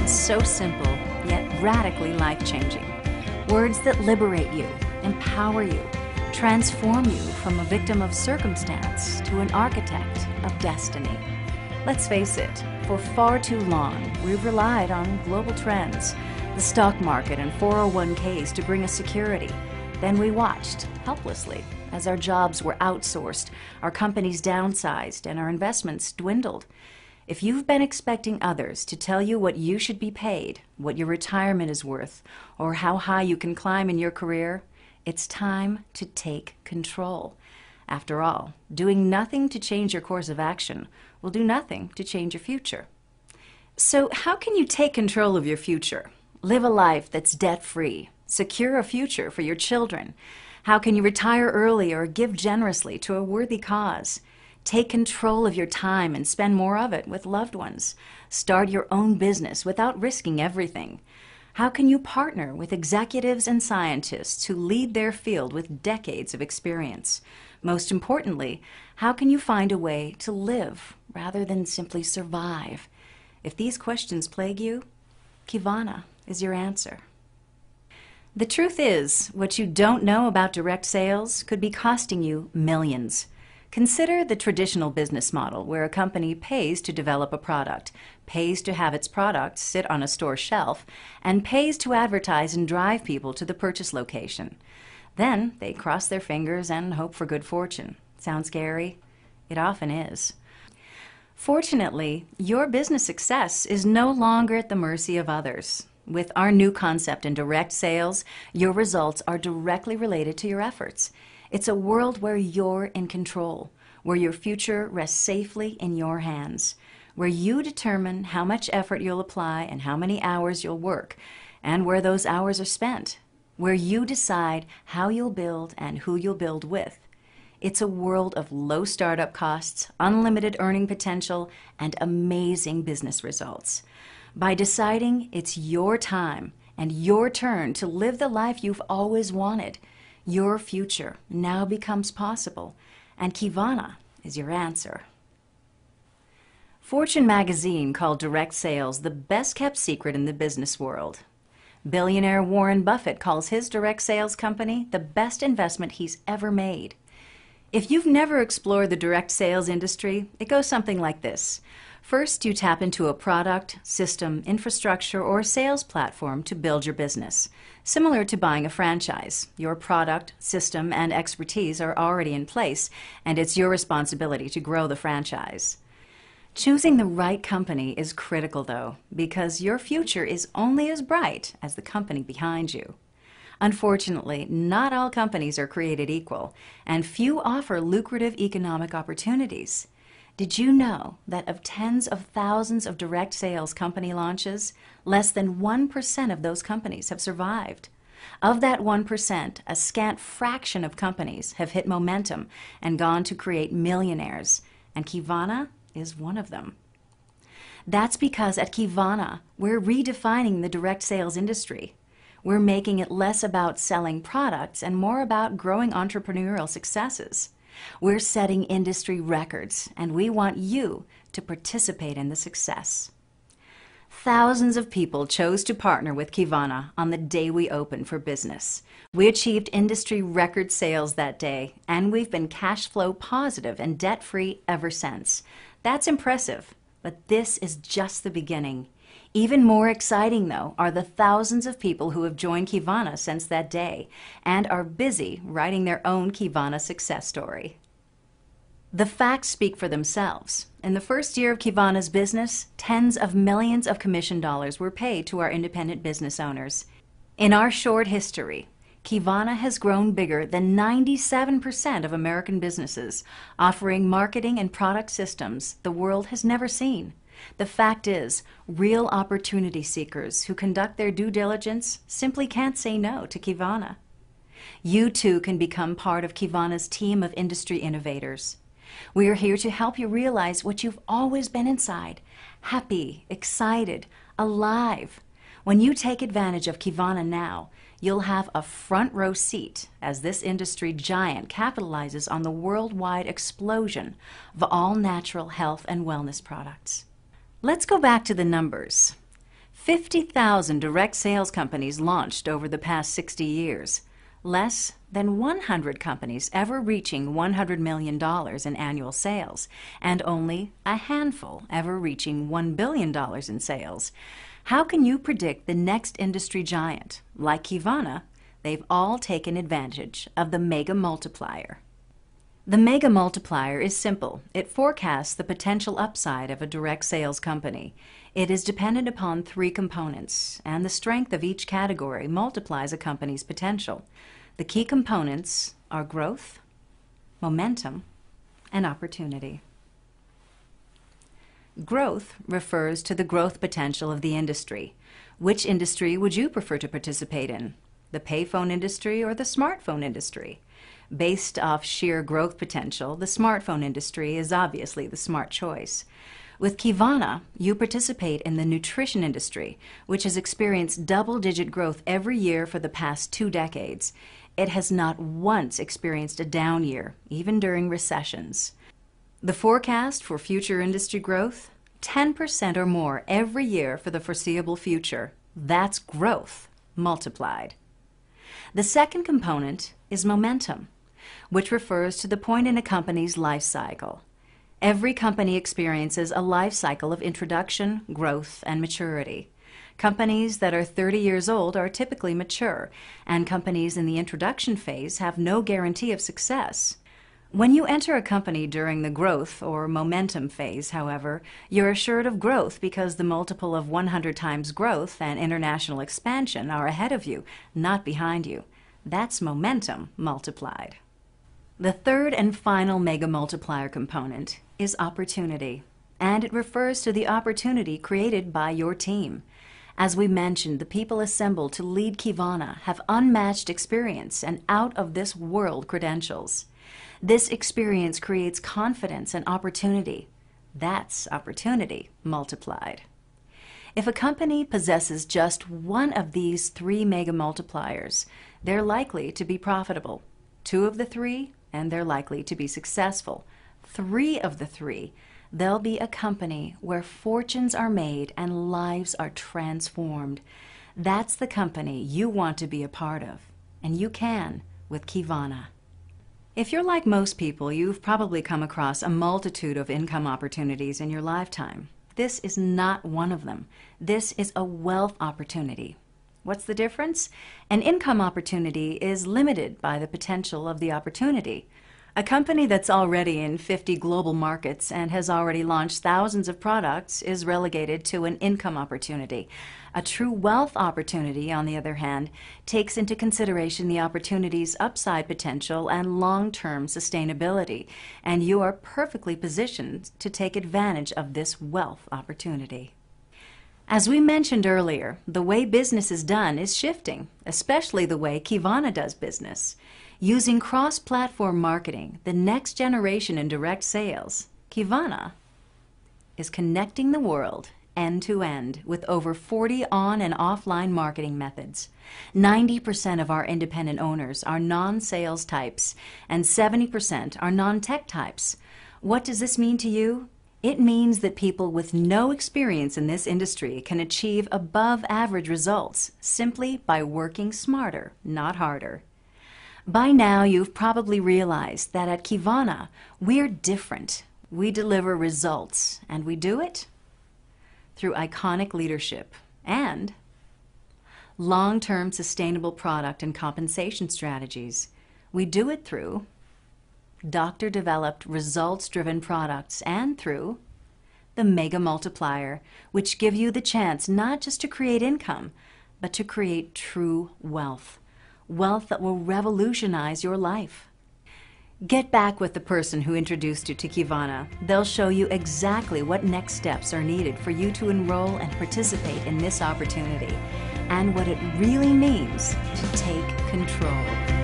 Words so simple, yet radically life-changing. Words that liberate you, empower you, transform you from a victim of circumstance to an architect of destiny. Let's face it, for far too long, we've relied on global trends, the stock market and 401ks to bring us security. Then we watched, helplessly, as our jobs were outsourced, our companies downsized, and our investments dwindled. If you've been expecting others to tell you what you should be paid, what your retirement is worth, or how high you can climb in your career, it's time to take control. After all, doing nothing to change your course of action will do nothing to change your future. So how can you take control of your future? Live a life that's debt-free. Secure a future for your children. How can you retire early or give generously to a worthy cause? Take control of your time and spend more of it with loved ones. Start your own business without risking everything. How can you partner with executives and scientists who lead their field with decades of experience? Most importantly, how can you find a way to live rather than simply survive? If these questions plague you, Qivana is your answer. The truth is, what you don't know about direct sales could be costing you millions. Consider the traditional business model where a company pays to develop a product, pays to have its product sit on a store shelf, and pays to advertise and drive people to the purchase location. Then they cross their fingers and hope for good fortune. Sound scary? It often is. Fortunately, your business success is no longer at the mercy of others. With our new concept in direct sales, your results are directly related to your efforts. It's a world where you're in control, where your future rests safely in your hands, where you determine how much effort you'll apply and how many hours you'll work, and where those hours are spent, where you decide how you'll build and who you'll build with. It's a world of low startup costs, unlimited earning potential, and amazing business results. By deciding it's your time and your turn to live the life you've always wanted, your future now becomes possible, and Qivana is your answer. Fortune magazine called direct sales the best-kept secret in the business world. Billionaire Warren Buffett calls his direct sales company the best investment he's ever made. If you've never explored the direct sales industry, it goes something like this. First, you tap into a product, system, infrastructure, or sales platform to build your business. Similar to buying a franchise, your product, system, and expertise are already in place, and it's your responsibility to grow the franchise. Choosing the right company is critical, though, because your future is only as bright as the company behind you. Unfortunately, not all companies are created equal, and few offer lucrative economic opportunities. Did you know that of tens of thousands of direct sales company launches, less than 1% of those companies have survived? Of that 1%, a scant fraction of companies have hit momentum and gone to create millionaires, and Qivana is one of them. That's because at Qivana, we're redefining the direct sales industry. We're making it less about selling products and more about growing entrepreneurial successes. We're setting industry records, and we want you to participate in the success. Thousands of people chose to partner with Qivana on the day we opened for business. We achieved industry record sales that day, and we've been cash flow positive and debt-free ever since. That's impressive, but this is just the beginning. Even more exciting, though, are the thousands of people who have joined Qivana since that day and are busy writing their own Qivana success story. The facts speak for themselves. In the first year of Qivana's business, tens of millions of commission dollars were paid to our independent business owners. In our short history, Qivana has grown bigger than 97% of American businesses, offering marketing and product systems the world has never seen. The fact is, real opportunity seekers who conduct their due diligence simply can't say no to Qivana. You too can become part of Qivana's team of industry innovators. We are here to help you realize what you've always been inside: happy, excited, alive. When you take advantage of Qivana now, you'll have a front row seat as this industry giant capitalizes on the worldwide explosion of all natural health and wellness products. Let's go back to the numbers. 50,000 direct sales companies launched over the past 60 years. Less than 100 companies ever reaching $100 million in annual sales, and only a handful ever reaching $1 billion in sales. How can you predict the next industry giant? Like Qivana, they've all taken advantage of the mega multiplier. The mega multiplier is simple. It forecasts the potential upside of a direct sales company. It is dependent upon three components, and the strength of each category multiplies a company's potential. The key components are growth, momentum, and opportunity. Growth refers to the growth potential of the industry. Which industry would you prefer to participate in? The payphone industry or the smartphone industry? Based off sheer growth potential, the smartphone industry is obviously the smart choice. With Qivana, you participate in the nutrition industry, which has experienced double-digit growth every year for the past 2 decades. It has not once experienced a down year, even during recessions. The forecast for future industry growth? 10% or more every year for the foreseeable future. That's growth multiplied. The second component is momentum, which refers to the point in a company's life cycle. Every company experiences a life cycle of introduction, growth, and maturity. Companies that are 30 years old are typically mature, and companies in the introduction phase have no guarantee of success. When you enter a company during the growth or momentum phase, however, you're assured of growth because the multiple of 100 times growth and international expansion are ahead of you, not behind you. That's momentum multiplied. The third and final mega multiplier component is opportunity, and it refers to the opportunity created by your team. As we mentioned, the people assembled to lead Qivana have unmatched experience and out-of-this-world credentials. This experience creates confidence and opportunity. That's opportunity multiplied. If a company possesses just one of these 3 mega multipliers, they're likely to be profitable. 2 of the 3, and they're likely to be successful. 3 of the 3, they'll be a company where fortunes are made and lives are transformed. That's the company you want to be a part of, and you can with Qivana. If you're like most people, you've probably come across a multitude of income opportunities in your lifetime. This is not one of them. This is a wealth opportunity. What's the difference? An income opportunity is limited by the potential of the opportunity. A company that's already in 50 global markets and has already launched thousands of products is relegated to an income opportunity. A true wealth opportunity, on the other hand, takes into consideration the opportunity's upside potential and long-term sustainability, and you are perfectly positioned to take advantage of this wealth opportunity. As we mentioned earlier, the way business is done is shifting, especially the way Qivana does business. Using cross-platform marketing, the next generation in direct sales, Qivana is connecting the world end-to-end with over 40 on- and offline marketing methods. 90% of our independent owners are non-sales types, and 70% are non-tech types. What does this mean to you? It means that people with no experience in this industry can achieve above-average results simply by working smarter, not harder. By now, you've probably realized that at Qivana, we're different. We deliver results, and we do it through iconic leadership and long-term sustainable product and compensation strategies. We do it through doctor-developed, results-driven products and through the mega multiplier, which give you the chance not just to create income, but to create true wealth. Wealth that will revolutionize your life. Get back with the person who introduced you to Qivana. They'll show you exactly what next steps are needed for you to enroll and participate in this opportunity, and what it really means to take control.